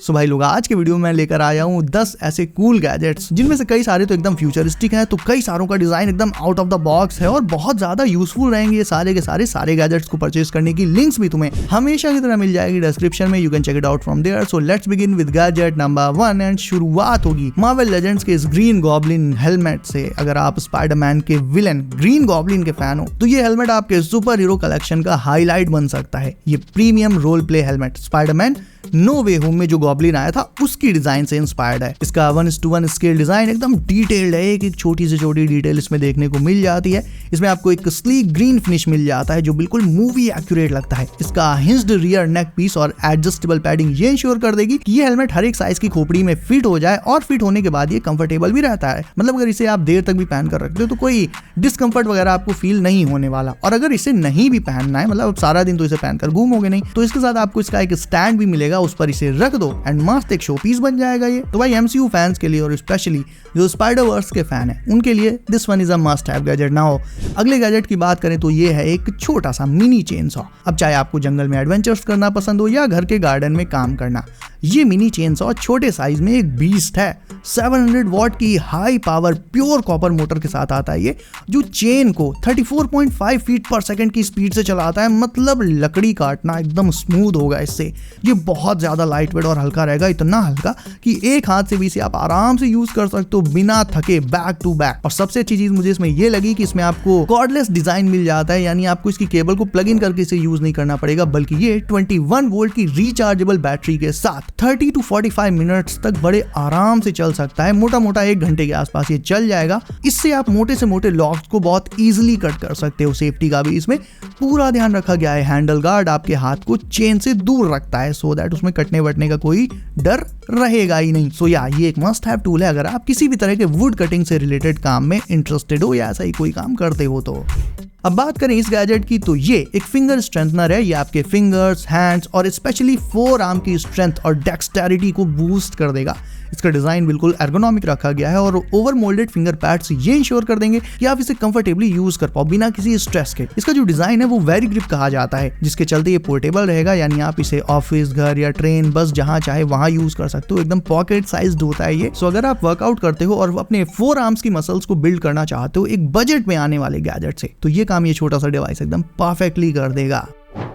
सो भाई लोग, आज के वीडियो में लेकर आया हूँ 10 ऐसे कूल गैजेट्स जिनमें से कई सारे तो एकदम फ्यूचरिस्टिक हैं, तो कई सारों का डिजाइन एकदम आउट ऑफ द बॉक्स है और बहुत ज्यादा यूजफुल रहेंगे ये सारे के सारे गैजेट्स को परचेज करने की लिंक्स भी तुम्हें हमेशा की तरह मिल जाएगी डिस्क्रिप्शन में। You can check it out from there. So let's begin with gadget number 1 and शुरुआत होगी मार्वल लेजेंड्स के इस ग्रीन गॉब्लिन हेलमेट से। अगर आप स्पाइडरमैन के विलन ग्रीन गॉब्लिन के फैन हो तो ये हेलमेट आपके सुपर हीरो कलेक्शन का हाईलाइट बन सकता है। ये premium role play helmet Spiderman No Way Home में जो गॉब्लिन आया था उसकी डिजाइन से इंस्पायर्ड है। इसका 1:1 स्केल डिजाइन एकदम डिटेल्ड है, एक छोटी से छोटी डिटेल इसमें देखने को मिल जाती है। इसमें आपको एक स्लीक ग्रीन फिनिश मिल जाता है जो बिल्कुल मूवी एक्यूरेट लगता है। इसका हिंज्ड रियर नेक पीस और एडजस्टेबल पैडिंग ये इंश्योर कर देगी कि ये हेलमेट हर एक साइज की खोपड़ी में फिट हो जाए और फिट होने के बाद ये कंफर्टेबल भी रहता है। मतलब अगर इसे आप देर तक भी पहन कर रखते हो तो कोई डिस्कंफर्ट वगैरह आपको फील नहीं होने वाला। और अगर इसे नहीं भी पहनना है, मतलब सारा दिन तो इसे पहनकर घूमोगे नहीं, तो इसके साथ आपको इसका एक स्टैंड भी मिलेगा, उस पर इसे रख दो एंड मस्त एक शो पीस बन जाएगा ये। तो भाई एमसीयू फैंस के लिए और स्पेशली जो स्पाइडरवर्स के फैन है उनके लिए this one is a must have gadget. ना हो अगले गैजेट की बात करें तो ये है एक छोटा सा मिनी चेन सॉ। अब चाहे आपको जंगल में एडवेंचर्स करना पसंद हो या घर के गार्डन में काम करना, ये मिनी चेन सॉ छोटे साइज में एक बीस्ट है। 700 वॉट की high power pure copper motor के साथ आता है ये, जो चेन को 34.5 फीट पर सेकंड की स्पीड से चलाता है। मतलब लकड़ी काटना एकदम स्मूथ होगा इससे। ये बहुत ज्यादा लाइट वेट और हल्का रहेगा, इतना हल्का कि एक हाथ से भी इसे आप आराम से यूज कर सकते हो बिना थके, बैक टू बैक। और सबसे अच्छी चीज मुझे इसमें ये लगी कि इसमें आपको कॉर्डलेस डिजाइन मिल जाता है, यानी आपको इसकी केबल को प्लग इन करके इसे यूज नहीं करना पड़ेगा, बल्कि ये 21 वोल्ट की रिचार्जेबल बैटरी के साथ 30 to 45 मिनट्स तक बड़े आराम से चल सकता है। मोटा मोटा 1 घंटे के आसपास ये चल जाएगा। इससे आप मोटे से मोटे लॉक्स को बहुत इजीली कट कर सकते हो। सेफ्टी का भी इसमें पूरा ध्यान रखा गया है। हैंडल गार्ड आपके हाथ को चेन से दूर रखता है सो दैट उसमें कटने वटने का कोई डर रहेगा ही नहीं। सो या ये एक मस्ट हैव टूल है अगर आप किसी भी तरह के वुड कटिंग से रिलेटेड काम में इंटरेस्टेड हो या ऐसा ही कोई काम करते हो तो। अब बात करें इस गैजेट की तो ये एक फिंगर स्ट्रेंथनर है। ये आपके फिंगर्स, हैंड्स और स्पेशली फोर आर्म की स्ट्रेंथ और डेक्सटेरिटी को बूस्ट कर देगा। इसका डिजाइन बिल्कुल एर्गोनॉमिक रखा गया है और ओवर मोल्डेड फिंगर पैड्स ये इंश्योर कर देंगे कि आप इसे कंफर्टेबली यूज कर पाओ बिना किसी स्ट्रेस के। इसका जो डिजाइन है वो वेरी ग्रिप कहा जाता है, जिसके चलते ये पोर्टेबल रहेगा, यानी आप इसे ऑफिस, घर या ट्रेन, बस जहां चाहे वहां यूज कर सकते हो। एकदम पॉकेट साइज्ड होता है ये। सो अगर आप वर्कआउट करते हो और अपने फोर आर्म्स की मसल्स को बिल्ड करना चाहते हो एक बजट में आने वाले गैजेट से, तो ये काम ये छोटा सा डिवाइस एकदम परफेक्टली कर देगा।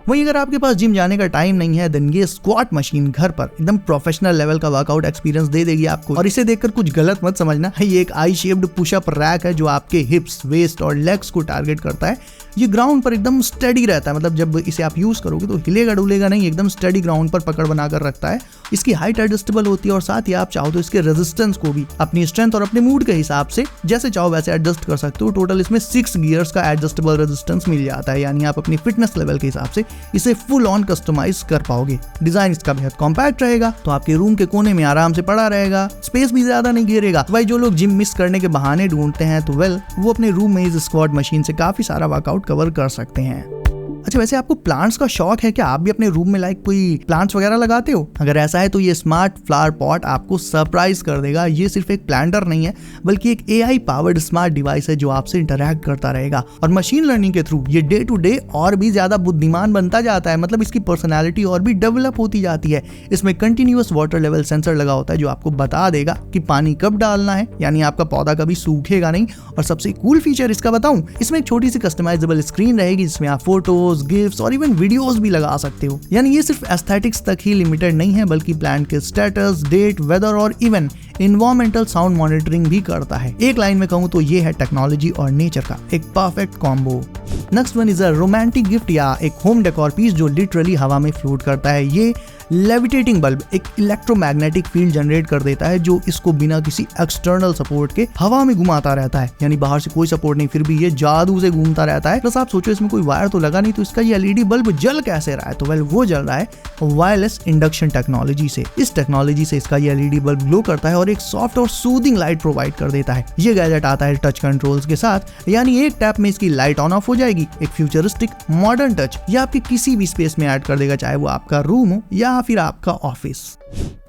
वहीं अगर आपके पास जिम जाने का टाइम नहीं है देन ये स्क्वाट मशीन घर पर एकदम प्रोफेशनल लेवल का वर्कआउट एक्सपीरियंस दे देगी आपको। और इसे देखकर कुछ गलत मत समझना, ये एक आई शेप्ड पुशअप रैक है जो आपके हिप्स, वेस्ट और लेग्स को टारगेट करता है। ये ग्राउंड पर एकदम स्टडी रहता है, मतलब जब इसे आप यूज करोगे तो हिलेगा डुलेगा नहीं, एकदम स्टडी ग्राउंड पर पकड़ बनाकर रखता है। इसकी हाइट एडजस्टेबल होती है और साथ ही आप चाहो तो इसके रेजिस्टेंस को भी अपनी स्ट्रेंथ और अपने मूड के हिसाब से जैसे चाहो वैसे एडजस्ट कर सकते हो। टोटल इसमें 6 गियर्स का एडजस्टेबल रेजिस्टेंस मिल जाता है, यानी आप अपनी फिटनेस लेवल के हिसाब से इसे फुल ऑन कस्टमाइज कर पाओगे। डिजाइन इसका बेहद कॉम्पैक्ट रहेगा, तो आपके रूम के कोने में आराम से पड़ा रहेगा, स्पेस भी ज्यादा नहीं घेरेगा। भाई जो लोग जिम मिस करने के बहाने ढूंढते हैं तो वो अपने रूम में इस स्क्वाट मशीन से काफी सारा वर्कआउट कवर कर सकते हैं। अच्छा, वैसे आपको प्लांट्स का शौक है क्या? आप भी अपने रूम में कोई प्लांट्स वगैरह लगाते हो? अगर ऐसा है तो ये स्मार्ट फ्लावर पॉट आपको सरप्राइज कर देगा। ये सिर्फ एक प्लांटर नहीं है बल्कि एक AI पावर्ड स्मार्ट डिवाइस है जो आपसे इंटरैक्ट करता रहेगा और मशीन लर्निंग के थ्रू ये डे टू डे और भी ज्यादा बुद्धिमान बनता जाता है। मतलब इसकी पर्सनैलिटी और भी डेवलप होती जाती है। इसमें कंटिन्यूअस वाटर लेवल सेंसर लगा होता है जो आपको बता देगा कि पानी कब डालना है, यानी आपका पौधा कभी सूखेगा नहीं। और सबसे कूल फीचर इसका बताऊं, इसमें एक छोटी सी कस्टमाइजेबल स्क्रीन रहेगी जिसमें आप फोटोज, गिफ्ट्स और इवन वीडियोस भी लगा सकते हो। यानी ये सिर्फ एस्थेटिक्स तक ही लिमिटेड नहीं है बल्कि प्लांट के स्टेटस, डेट, वेदर और इवन एनवायरमेंटल साउंड मॉनिटरिंग भी करता है। एक लाइन में कहूं तो ये है टेक्नोलॉजी और नेचर का एक perfect combo. Next one is a romantic gift या एक होम डेकोर पीस जो लिटरली हवा में फ्लोट करता है। ये लेविटेटिंग बल्ब एक इलेक्ट्रोमैग्नेटिक फील्ड जनरेट कर देता है जो इसको बिना किसी एक्सटर्नल सपोर्ट के हवा में घुमाता रहता है, यानी बाहर से कोई सपोर्ट नहीं, फिर भी ये जादू से घूमता रहता है। प्लस आप सोचो इसमें कोई वायर तो लगा नहीं, तो इसका ये LED बल्ब जल कैसे रहा है? तो वो जल रहा है वायरलेस इंडक्शन टेक्नोलॉजी से। इस टेक्नोलॉजी से इसका ये LED बल्ब ग्लो करता है और एक सॉफ्ट और सूदिंग लाइट प्रोवाइड कर देता है। ये गैजेट आता है टच कंट्रोल्स के साथ, यानी एक टैप में इसकी लाइट ऑन ऑफ हो जाएगी। एक फ्यूचरिस्टिक मॉडर्न टच ये आपके किसी भी स्पेस में ऐड कर देगा, चाहे वो आपका रूम हो या फिर आपका ऑफिस।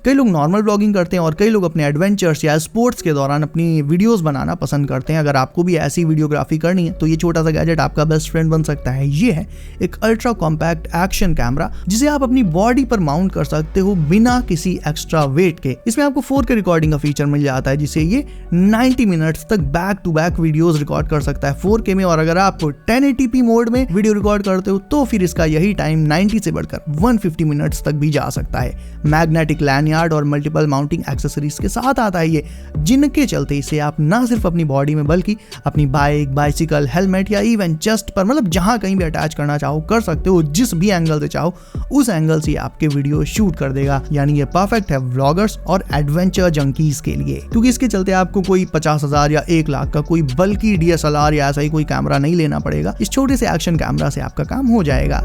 कई लोग नॉर्मल ब्लॉगिंग करते हैं और कई लोग अपने एडवेंचर्स या स्पोर्ट्स के दौरान अपनी वीडियोस बनाना पसंद करते हैं। अगर आपको भी ऐसी वीडियोग्राफी करनी है तो ये छोटा सा गैजेट आपका बेस्ट फ्रेंड बन सकता है। ये है एक अल्ट्रा कॉम्पैक्ट एक्शन कैमरा जिसे आप अपनी बॉडी पर माउंट कर सकते हो बिना किसी एक्स्ट्रा वेट के। इसमें आपको 4K रिकॉर्डिंग का फीचर मिल जाता है जिसे ये 90 मिनट्स तक back to back videos record कर सकता है 4K में। और अगर आप 1080p मोड में वीडियो रिकॉर्ड करते हो तो फिर इसका यही टाइम 90 से बढ़कर 150 मिनट्स तक भी जा सकता है। मैग्नेटिक लैनियार्ड और मल्टीपल माउंटिंग एक्सेसरीज के साथ आता है ये, जिनके चलते इसे आप ना सिर्फ अपनी बॉडी में बल्कि अपनी बाइक, बाइसिकल, हेलमेट या इवन चेस्ट पर, मतलब जहां कहीं भी अटैच करना चाहो कर सकते हो। जिस भी एंगल से चाहो उस एंगल से आपके वीडियो शूट कर देगा। यानी ये परफेक्ट है व्लॉगर्स और एडवेंचर जंकीज के लिए, क्योंकि इसके चलते आपको कोई 50,000 या 1 लाख का कोई बल्कि DSLR या ऐसा ही कोई कैमरा नहीं लेना पड़ेगा। इस छोटे से एक्शन कैमरा से आपका काम हो जाएगा।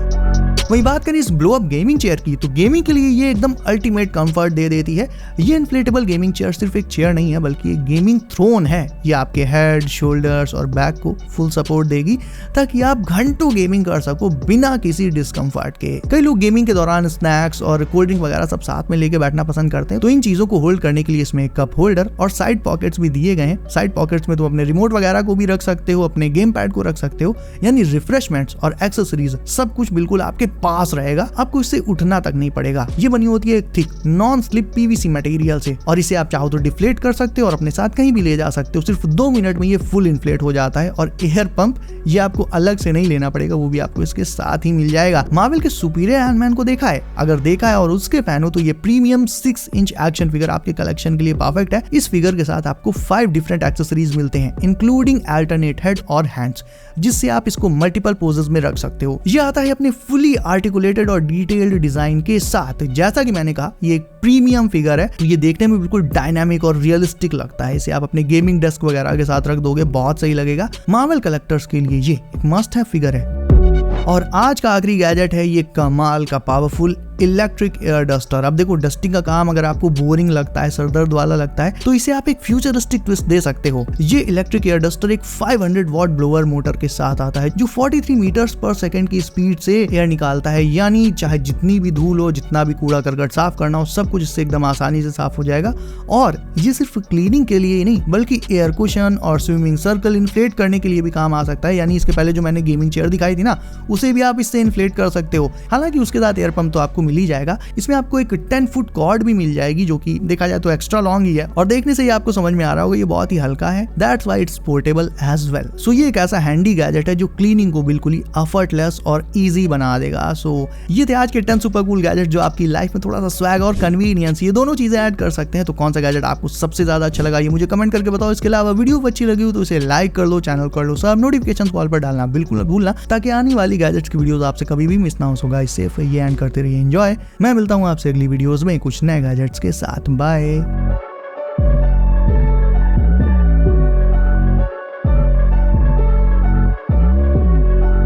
वही बात करें इस ब्लो अप गेमिंग चेयर की, तो गेमिंग के लिए ये एकदम अल्टीमेट कंफर्ट दे देती है। ये इन्फ्लेटेबल गेमिंग चेयर सिर्फ एक चेयर नहीं है बल्कि एक गेमिंग थ्रोन है। ये आपके हेड, शोल्डर्स और बैक को फुल सपोर्ट देगी ताकि आप घंटों गेमिंग कर सको बिना किसी डिस्कम्फर्ट के। कई लोग गेमिंग के दौरान स्नैक्स और कोल्ड ड्रिंक वगैरह सब साथ में लेके बैठना पसंद करते हैं, तो इन चीजों को होल्ड करने के लिए इसमें कप होल्डर और साइड पॉकेट्स भी दिए गए हैं। साइड पॉकेट्स में तुम अपने रिमोट वगैरह को भी रख सकते हो, अपने गेम पैड को रख सकते हो, यानी रिफ्रेशमेंट्स और एक्सेसरीज सब कुछ बिल्कुल आपके पास रहेगा। आपको इससे उठना तक नहीं पड़ेगा। ये बनी होती है एक thick non slip PVC material से और इसे आप चाहो तो डिफ्लेट कर सकते हो और अपने साथ कहीं भी ले जा सकते हो। सिर्फ 2 मिनट में ये फुल इन्फ्लेट हो जाता है और एयर पंप ये आपको अलग से नहीं लेना पड़ेगा, वो भी आपको इसके साथ ही मिल जाएगा। मार्वल के सुपीरियर आयरन मैन को देखा है? अगर देखा है और उसके फैन हो तो ये प्रीमियम 6 इंच एक्शन फिगर आपके कलेक्शन के लिए परफेक्ट है। इस फिगर के साथ आपको 5 डिफरेंट एक्सेसरीज मिलते हैं इंक्लूडिंग अल्टरनेट हेड और हैंड्स, जिससे आप इसको मल्टीपल पोजेस में रख सकते हो। ये आता है अपने फुली आर्टिकुलेटेड और डिटेल्ड डिजाइन के साथ। जैसा कि मैंने कहा ये एक प्रीमियम फिगर है, तो ये देखने में बिल्कुल डायनामिक और रियलिस्टिक लगता है। इसे आप अपने गेमिंग डेस्क वगैरह के साथ रख दोगे, बहुत सही लगेगा। मार्वल कलेक्टर्स के लिए ये एक मस्ट है फिगर है। और आज का आखिरी गैजेट है ये कमाल का पावरफुल इलेक्ट्रिक एयर डस्टर। अब देखो, डस्टिंग का काम अगर आपको बोरिंग लगता है, सरदर्द वाला लगता है, तो इसे आप एक फ्यूचरिस्टिक ट्विस्ट दे सकते हो। ये इलेक्ट्रिक एयर डस्टर एक 500 वॉट ब्लोअर मोटर के साथ आता है जो 43 मीटर्स पर सेकंड की स्पीड से एयर निकालता है। यानी चाहे जितनी भी धूल हो, जितना भी कूड़ा करकट साफ करना हो, सब कुछ इससे एकदम आसानी से साफ हो जाएगा। और ये सिर्फ क्लीनिंग के लिए ही नहीं बल्कि एयर कुशन और स्विमिंग सर्कल इन्फ्लेट करने के लिए भी काम आ सकता है। यानी इसके पहले जो मैंने गेमिंग चेयर दिखाई थी ना, उसे भी आप इससे इन्फ्लेट कर सकते हो। हालांकि उसके साथ एयर पंप तो आपको मिल ही जाएगा। इसमें आपको एक 10 फुट कॉर्ड भी मिल जाएगी जो कि देखा जाए तो एक्स्ट्रा लॉन्ग ही है और देखने से ही आपको समझ में आ रहा होगा ये बहुत ही हल्का है। That's why it's portable as well. So ये एक ऐसा हैंडी गैजेट है जो क्लीनिंग को बिल्कुल ही एफर्टलेस और इजी बना देगा। सो ये थे आज के 10 सुपर कूल गैजेट जो आपकी लाइफ में थोड़ा सा स्वैग और कन्वीनियंस, ये दोनों चीजें ऐड कर सकते हैं। तो कौन सा गैजेट आपको सबसे ज्यादा अच्छा लगा ये मुझे कमेंट करके बताओ। इसके अलावा वीडियो अच्छी लगी हो तो इसे लाइक कर लो, चैनल कर लो, सब नोटिफिकेशन कॉल पर डालना बिल्कुल न भूलना ताकि आने वाली गैजेट्स की वीडियोस आपसे कभी भी मिस ना हो। सो गाइस सेफ रहिए एंड करते रहिए एंजॉय। मैं मिलता हूँ आपसे अगली वीडियोस में कुछ नए गैजेट्स के साथ। बाय।